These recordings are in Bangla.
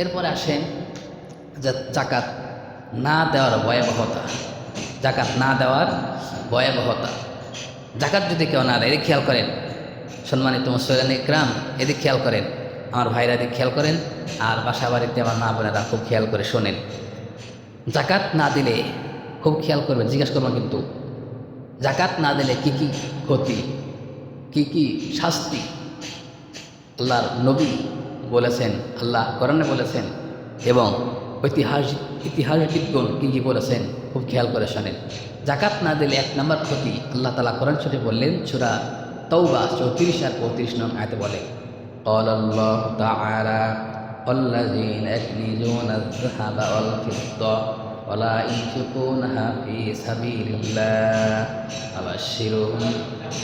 এরপরে আসেন যে জাকাত না দেওয়ার ভয়াবহতা। জাকাত না দেওয়ার ভয়াবহতা। জাকাত যদি কেউ না দেয়, এদিকে খেয়াল করেন সম্মানিত মুসলিম ইকরাম, এদিকে খেয়াল করেন, আমার ভাইরা এদিকে খেয়াল করেন, আর বাসা বাড়িতে আমার মা বোনেরা খুব খেয়াল করে শোনেন। জাকাত না দিলে খুব খেয়াল করবেন, জিজ্ঞেস করবেন কিন্তু জাকাত না দিলে কি কি ক্ষতি, কি কি শাস্তি আল্লাহর নবী বলেছেন, আল্লাহ কোরআনে বলেছেন, এবং ইতিহাসবিদগণ কী কী বলেছেন খুব খেয়াল করে শোনেন। জাকাত না দিলে এক নম্বর ক্ষতি আল্লাহ তাআলা কোরআন শরীফে বললেন, সূরা তাওবা 34 আর 35 নং আয়াতে বলে, ক্বালাল্লাহু তাআলা আল্লাযীনা ইয়াকনিজুনা আয-যাহাবা ওয়াল ফিদ্দা ওয়া লা ইউনফিকুনাহা ফী সাবিলিল্লাহ ফাবাশশিরহুম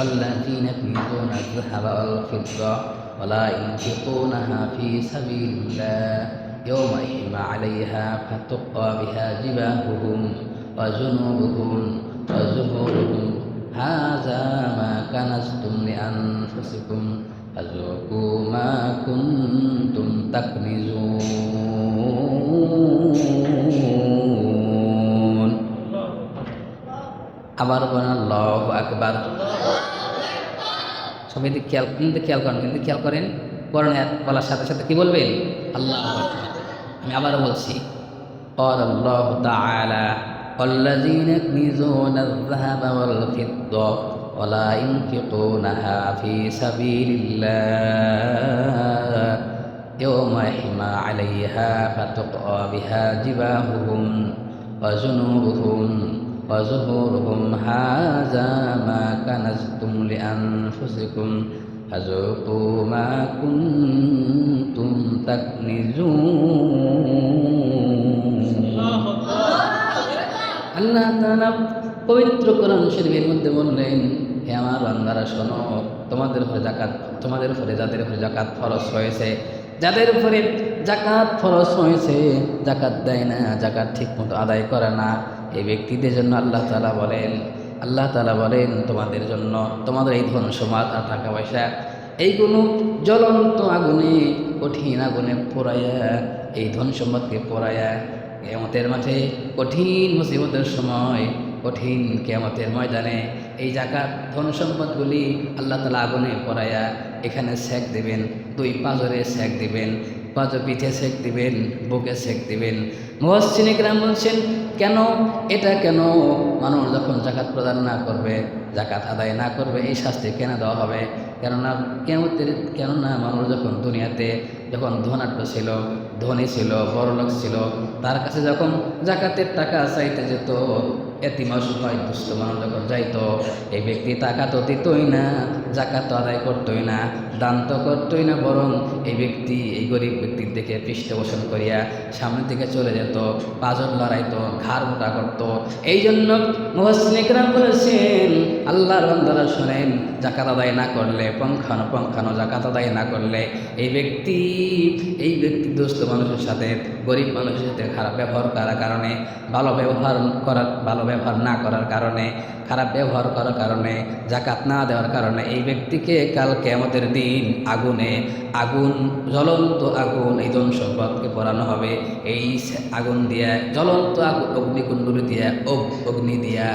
আল্লাযীনা ইয়াকনিজুনা আয-যাহাবা ওয়াল ফিদ্দা ওয়া লা ইউনফিকুনাহা ফী সাবিলিল্লাহ ইয়াওমা ইয়াহমা আলাইহা ফাতুক্কা বিহা জিবাহুহুম ওয়া জুনুবুহুম ওয়া যুহুরুহুম হাযা মা কানাজতুম লিআনফুসিকুম ফাযুকু মা কুনতুম তাকনিজুন। আবার বলেন আল্লাহু আকবার। সবাই খেয়াল করেন, কিন্তু খেয়াল করেন কোরআনে বলার সাথে সাথে কি বলবেন? আল্লাহু আকবার। আমি আবারও বলছি, قال الله تعالى والذين يكنزون الذهب والفضة ولا ينفقونها في سبيل الله يوم يحمى عليها فتقع بها جباههم وجنوبهم وظهورهم هذا ما كنزتم لأنفسكم فذوقوا ما كنتم تكنزون। আল্লাহ তাআলা পবিত্র কোরআন শরীফের মধ্যে বললেন, হে আমার বান্দারা শোনো, তোমাদের উপরে যাদের উপরে জাকাত ফরজ হয়েছে, যাদের উপরে জাকাত ফরজ হয়েছে, জাকাত দেয় না, জাকাত ঠিকমতো আদায় করে না, এই ব্যক্তিদের জন্য আল্লাহ তাআলা বলেন তোমাদের জন্য তোমাদের এই ধন সম্পদ আর টাকা পয়সা এইগুলো জ্বলন্ত আগুনে, কঠিন আগুনে পোড়াইয়া, এই ধন সম্পদকে পোড়াইয়া কিয়ামতের মাঠে কঠিন মুসিবতের সময়, কঠিন কিয়ামতের ময়দানে এই জাকাত ধন সম্পদগুলি আল্লাহ তাআলা আগুনে পোড়াইয়া এখানে সেক দিবেন, দুই পাঁজরে সেক দিবেন, পাঁজর পিঠে সেক দিবেন, বুকে সেক দিবেন। মুফাসসিরিন কিরাম বলছেন, কেন এটা, কেন মানুষ যখন জাকাত প্রদান না করবে, জাকাত আদায় না করবে, এই শাস্তি কেন দেওয়া হবে? কেননা মানুষ যখন দুনিয়াতে যখন ধনাঢ্য ছিল, ধনী ছিল, বড়লোক ছিল, তার কাছে যখন জাকাতের টাকা চাইতে যেত, এতিম অসহায় দুস্থ মানুষ যখন যাইতো, এই ব্যক্তি টাকা তো দিতই না, জাকাত তো আদায় করতোই না, দান তো করতোই না, বরং এই গরিব ব্যক্তির দিকে পৃষ্ঠপোষণ করিয়া সামনের দিকে চলে যেত, পাঁজর লড়াইতো, ঘাড় মোটা করতো। এই জন্য মুফাসসিরিন কিরাম বলেছেন, আল্লাহর বান্দারা শোনেন, জাকাত আদায় না করলে, পঙ্খানো জাকাত আদায় না করলে এই ব্যক্তি দুস্থ মানুষের সাথে, গরিব মানুষের সাথে খারাপ ব্যবহার করার কারণে, ভালো ব্যবহার না করার কারণে, খারাপ ব্যবহার করার কারণে, জাকাত না দেওয়ার কারণে এই ব্যক্তিকে কাল কিয়ামতের দিন আগুন, জ্বলন্ত আগুন, এই ধন সম্পদকে পোড়ানো হবে। এই আগুন দিয়া, জ্বলন্ত অগ্নিকুণ্ডলী দিয়া, অগ্নি দিয়া,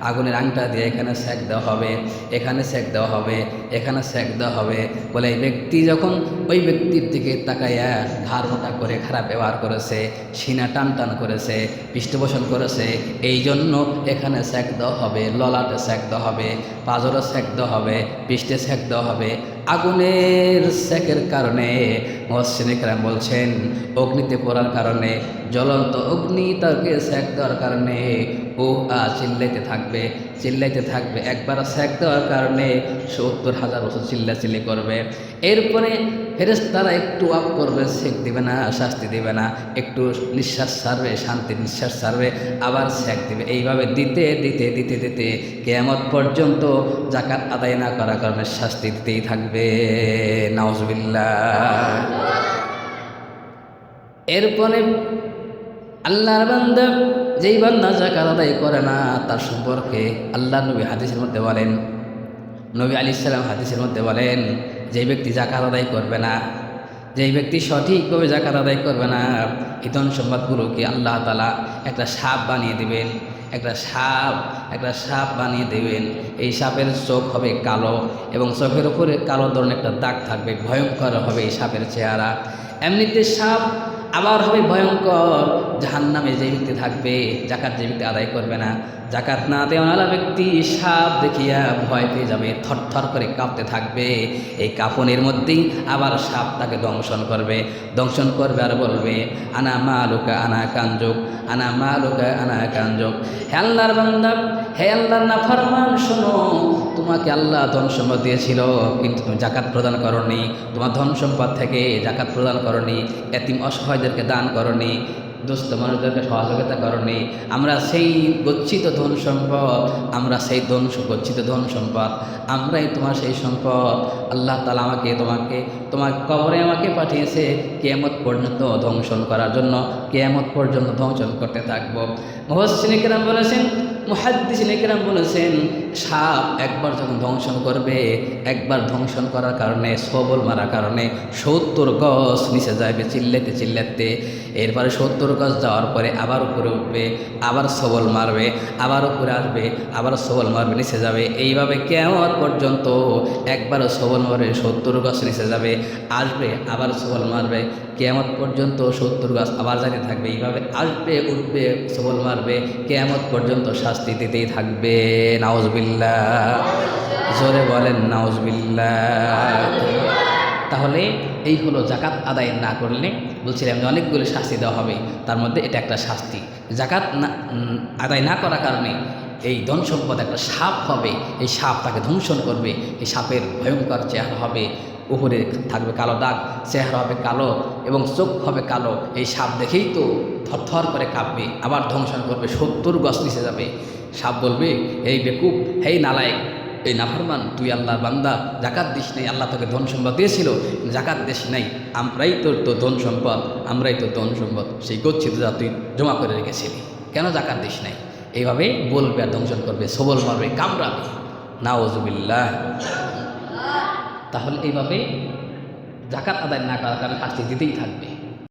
আগুনের আংটা দিয়ে এখানে সেক দেওয়া হবে, এখানে সেক দেওয়া হবে, এখানে সেক দেওয়া হবে। বলে এই ব্যক্তি যখন ওই ব্যক্তির দিকে তাকাইয়া ঘাড় মোটা করে খারাপ ব্যবহার করেছে, সিনা টান করেছে, পৃষ্ঠপোষণ করেছে, এই জন্য এখানে সেক দেওয়া হবে, ললাটে সেক দেওয়া হবে, পাঁজরে সেক দেওয়া হবে, পৃষ্ঠে সেক দেওয়া হবে। আগুনের সেকের কারণে মুফাসসিরিন কিরাম বলছেন, অগ্নিতে পড়ার কারণে, জ্বলন্ত অগ্নি তাকে সেক দেওয়ার কারণে ও চিল্লাইতে থাকবে। একবার সেক দেওয়ার কারণে ৭০,০০০ বছর চিল্লাচিল্লি করবে। এরপরে ফেরেশতারা একটু আপ করবে, সেক দিবে না, শাস্তি দিবে না, একটু নিঃশ্বাস ছাড়বে, শান্তির নিঃশ্বাস ছাড়বে, আবার সেক দিবে। এইভাবে দিতে কিয়ামত পর্যন্ত জাকাত আদায় না করার কারণে শাস্তি দিতেই থাকবে। নাউজুবিল্লাহ। এরপরে আল্লাহর বান্দা, যেই বান্দা জাকাত আদায় করে না, তার সম্পর্কে আল্লাহর নবী হাদিসের মধ্যে বলেন, নবী আলাইহিস সালাম হাদিসের মধ্যে বলেন, যে ব্যক্তি জাকাত আদায় করবে না, যেই ব্যক্তি সঠিকভাবে জাকাত আদায় করবে না, এই ধন সম্পদগুলোকে আল্লাহ তাআলা একটা সাপ বানিয়ে দিবেন, একটা সাপ বানিয়ে দেবেন। এই সাপের চোখ হবে কালো এবং চোখের উপরে কালো ধরনের একটা দাগ থাকবে, ভয়ঙ্কর হবে এই সাপের চেহারা। এমনিতে সাপ আবার হবে ভয়ঙ্কর, জাহান্নামে যে ব্যক্তি থাকবে, জাকাত যে ব্যক্তি আদায় করবে না, জাকাত না দেওয়ালা ব্যক্তি সাপ দেখিয়া ভয় পেয়ে যাবে, থরথর করে কাঁপতে থাকবে। এই কাঁপনের মধ্যেই আবার সাপ তাকে দংশন করবে আর বলবে, আনা মালুকা আনা কাঞ্জুক, আনা মালুকা আনা কাঞ্জুক। হে আল্লাহর বান্দা, হে আল্লাহর নাফরমান, শোনো, তোমাকে আল্লাহ ধন সম্পদ দিয়েছিল, কিন্তু তুমি জাকাত প্রদান করনি, তোমার ধন সম্পদ থেকে জাকাত প্রদান করনি, এতিম অসহায়দেরকে দান করনি, দুস্থ মানুষদেরকে সহযোগিতা করনি। আমরা সেই গচ্ছিত ধন সম্পদ, গচ্ছিত ধন সম্পদ, আমরাই তোমার সেই সম্পদ। আল্লাহ তাআলা তোমার কবরে আমাকে পাঠিয়েছে কিয়ামত পর্যন্ত ধ্বংসন করার জন্য, কিয়ামত পর্যন্ত ধ্বংসন করতে থাকবো। মুফাসসিরিনে কেরাম বলেছেন, মুহাদ্দিসিনে কেরাম বলেছেন, সাপ একবার যখন ধ্বংসন করবে, একবার ধ্বংসন করার কারণে, সবল মারার কারণে 70 গজ নিচে যাবে চিল্লাতে। এরপরে 70 গজ যাওয়ার পরে আবার উপরে উঠবে, আবার সবল মারবে, আবার উপরে আসবে, আবার সবল মারবে, নিচে যাবে। এইভাবে কিয়ামত পর্যন্ত একবারও সবল মারবে, 70 গজ নিচে যাবে, আসবে, আবার সবল মারবে, কিয়ামত পর্যন্ত 70 গজ আবার যাতে থাকবে। এইভাবে আসবে, উঠবে, সবল মারবে, কিয়ামত পর্যন্ত শাস্তি দিতেই থাকবে। নাউজুবিল্লাহ, জোরে বলেন নাউজুবিল্লাহ। তাহলে এই হলো জাকাত আদায় না করলে, বলছিলাম যে অনেকগুলো শাস্তি দেওয়া হবে, তার মধ্যে এটা একটা শাস্তি। জাকাত আদায় না করার কারণে এই ধন সম্পদ একটা সাপ হবে, এই সাপ তাকে ধ্বংসন করবে। এই সাপের ভয়ঙ্কর চেহারা হবে, উপরে থাকবে কালো দাগ, চেহারা হবে কালো এবং চোখ হবে কালো। এই সাপ দেখেই তো থরথর করে কাঁপবে, আবার ধ্বংসন করবে, 70 গজ নিচে যাবে। সাপ বলবে, এই বেকুব, হেই নালায়েক, এই নাফরমান, তুই আল্লাহর বান্দা, জাকাত দিস নাই, আল্লাহ তোকে ধন সম্পদ দিয়েছিল, জাকাত দিস নাই, আমরাই তো ধন সম্পদ, সেই গচ্ছিত যা তুই জমা করে রেখেছিলি, কেন জাকাত দিস নাই? এইভাবে বলবে আর ধ্বংসন করবে, সবল মারবে, কামড়াবে। নাউজুবিল্লাহ। তাহলে এইভাবে জাকাত আদায় না করার কারণে শাস্তি দিতেই থাকবে।